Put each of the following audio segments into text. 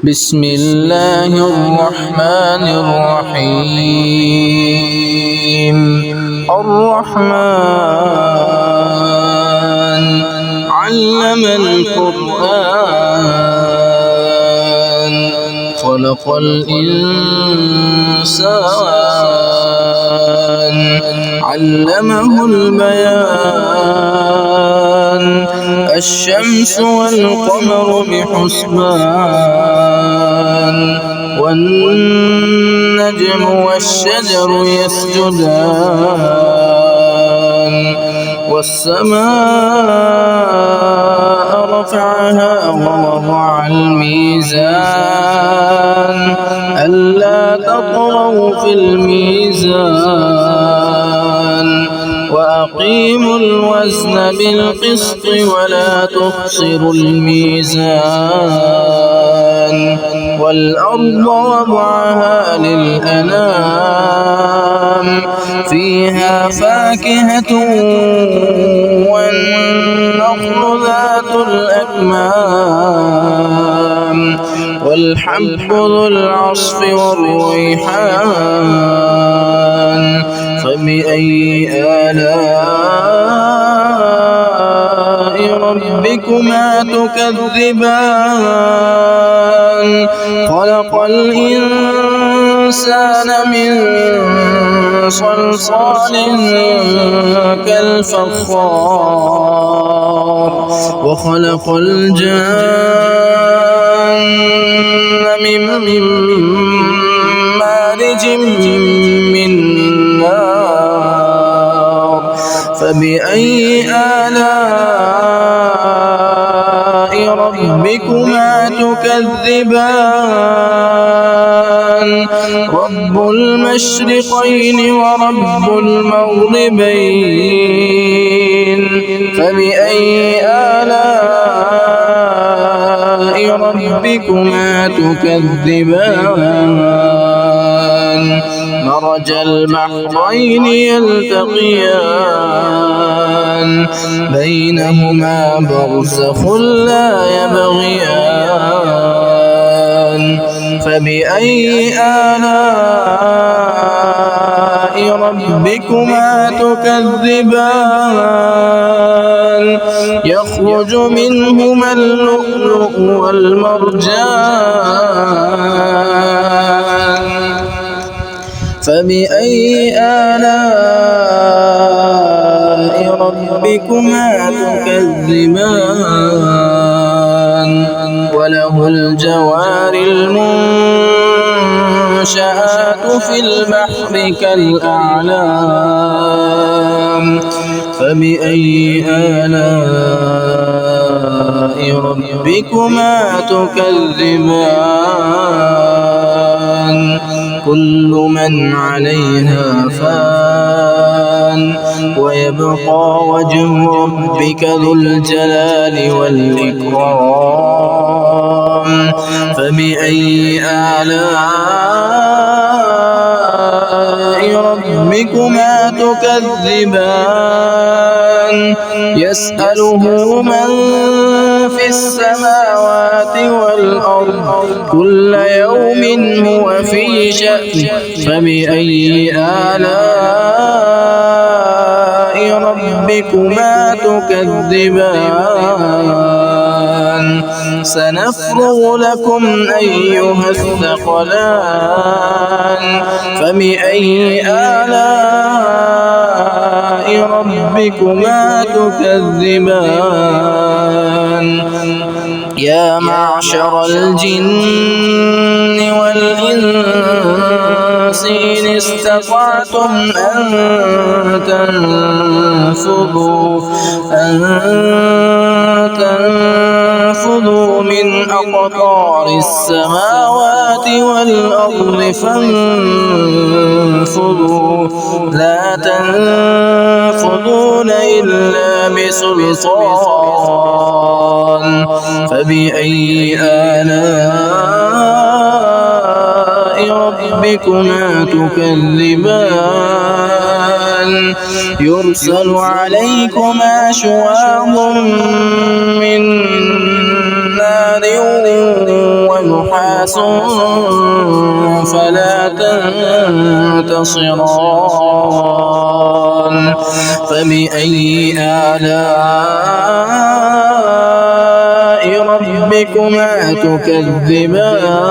بسم الله الرحمن الرحيم. الرحمن علم القرآن خلق الإنسان علمه البيان الشمس والقمر بحسبان والنجم والشجر يسجدان والسماء رفعها ووضع الميزان ألا تطغوا في الميزان وأقيموا الوزن بالقسط ولا تخسروا الميزان والأرض وضعها للأنام فيها فاكهة والنخل ذات الأكمام والحب ذو العصف والريحان فبأي آلاء ربكما تكذبان خلق الإنسان من صلصال كالفخار وخلق الجن من مارج من نار فبأي آلاء ربكما تكذبان رب المشرقين ورب المغربين فبأي آلاء ربكما تكذبان مرج البحرين يلتقيان بينهما برزخ لا يبغيان فبأي آلاء ربكما تكذبان يخرج منهما اللؤلؤ والمرجان فبأي آلاء ربكما تكذبان وله الجوار المنشآت في البحر كالأعلام فبأي آلاء ربكما تكذبان كل من عليها فان ويبقى وجه ربك ذو الجلال والإكرام فبأي آلاء ربكما تكذبان يسأله من في السماوات والأرض كل يوم هو في شأن فبأي آلاء ربكما تكذبان سنفرغ لكم أيها الثقلان فبأي آلاء ربكما تكذبان يا معشر الجن والإنس إن استطعتم أن تنفذوا من أقطار السماوات والأرض فانفذوا لا تنفذون إلا بسلطان فبأي آلاء ربكما تكذبان يرسل عليكما شواظ من نار حمال ونحاس فلا تنتصران فبأي آلاء ربكما تكذبان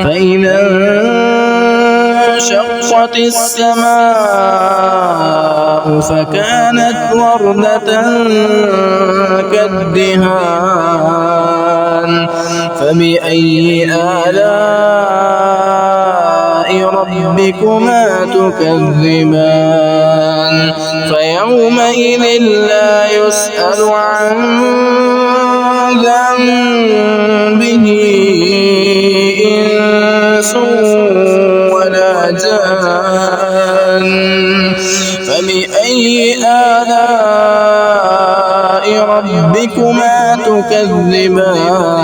فإذا انشقت السماء فكانت وردة كالدهان فبأي آلاء ربكما تكذبان فيومئذ لا يسأل عن ذنبه إنس ولا جان فبأي آلاء ربكما تكذبان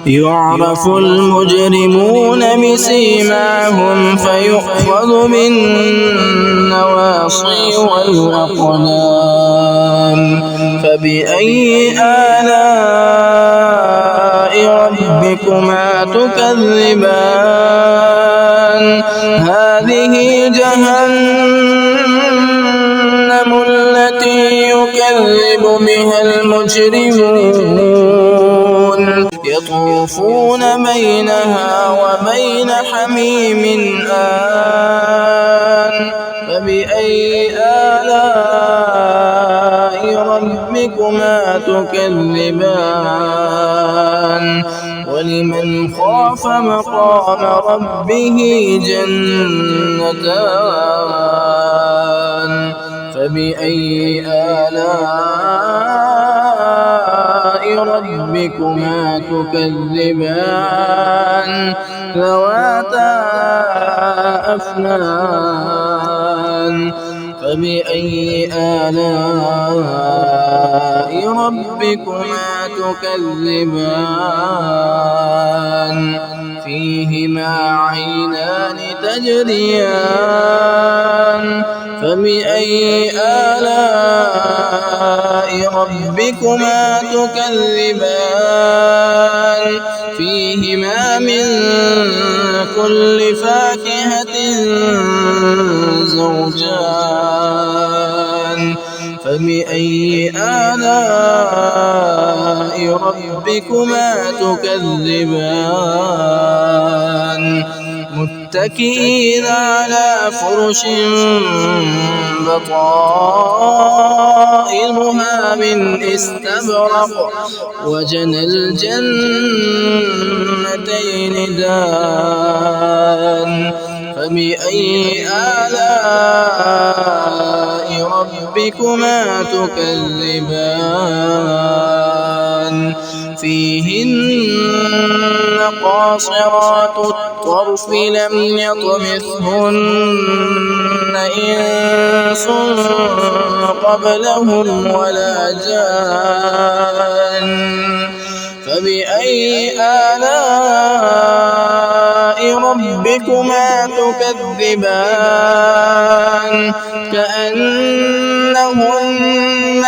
يعرف المجرمون بسيماهم فيؤخذ بالنواصي والأقدام فبأي آلاء ربكما تكذبان هذه جهنم التي يكذب بها المجرمون يطوفون بينها وبين حميم آن فبأي آلاء ربكما تكذبان ولمن خاف مقام ربه جنتان فبأي آلاء ربكما تكذبان ذواتا أفنان فبأي آلاء ربكما تكذبان فيهما عينان تجريان فبأي آلاء ربكما تكذبان فيهما من كل فاكهة زوجان فبأي آلاء ربكما تكذبان متكئين على فرش بطائنها من استبرق وجنى الجنتين دان فبأي آلاء ربكما تكذبان فيهن قاصرات الطرف لم يطمثهن إنس قبلهم ولا جان فبأي آلاء ربكما تكذبان كأنهن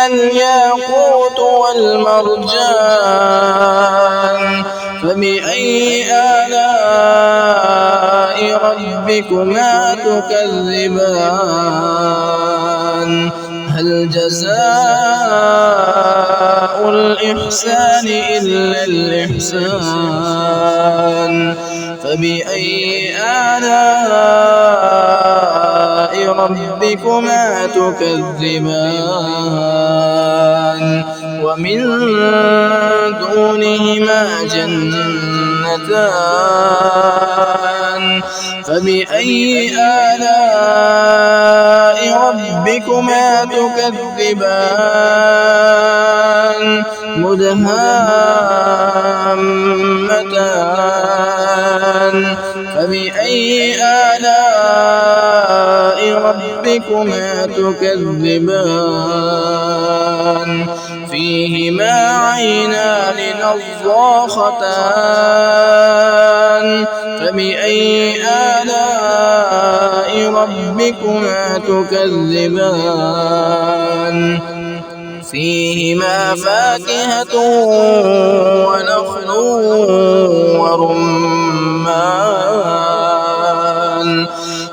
الياقوت والمرجان فبأي آلاء ربكما تكذبان هل جزاء الإحسان إلا الإحسان فبأي آلاء ربكما تكذبان ومن دونهما جنتان فبأي آلاء ربكما تكذبان مدهامتان فبأي آلاء ربكما تكذبان فيهما عينان نضاختان فبأي آلاء ربكما تكذبان فيهما فاكهة ونخل ورمان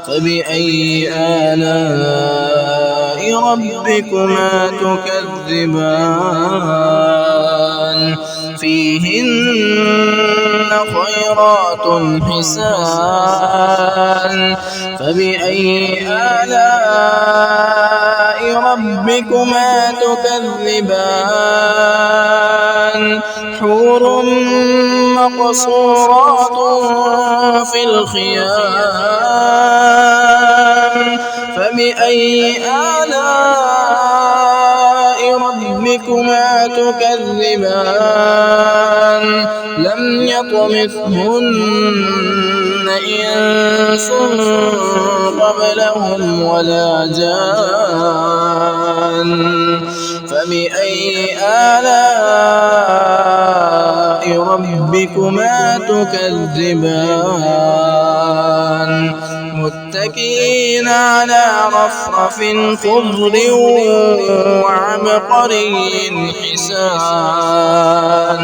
فبأي آلاء ربكما تكذبان فيهن خيرات حسان فبأي آلاء ربكما تكذبان حور مقصورات في الخيام فبأي آلاء ربكما تكذبان لم يطمثهن إنس قبلهم ولا جان فبأي آلاء ربكما تكذبان متكئين على رفرف خضر وعبقري حسان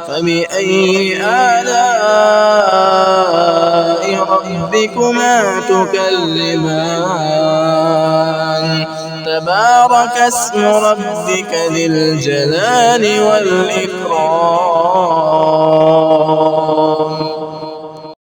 فبأي آلاء ربكما تكذبان تبارك اسم ربك ذي الجلال والإكرام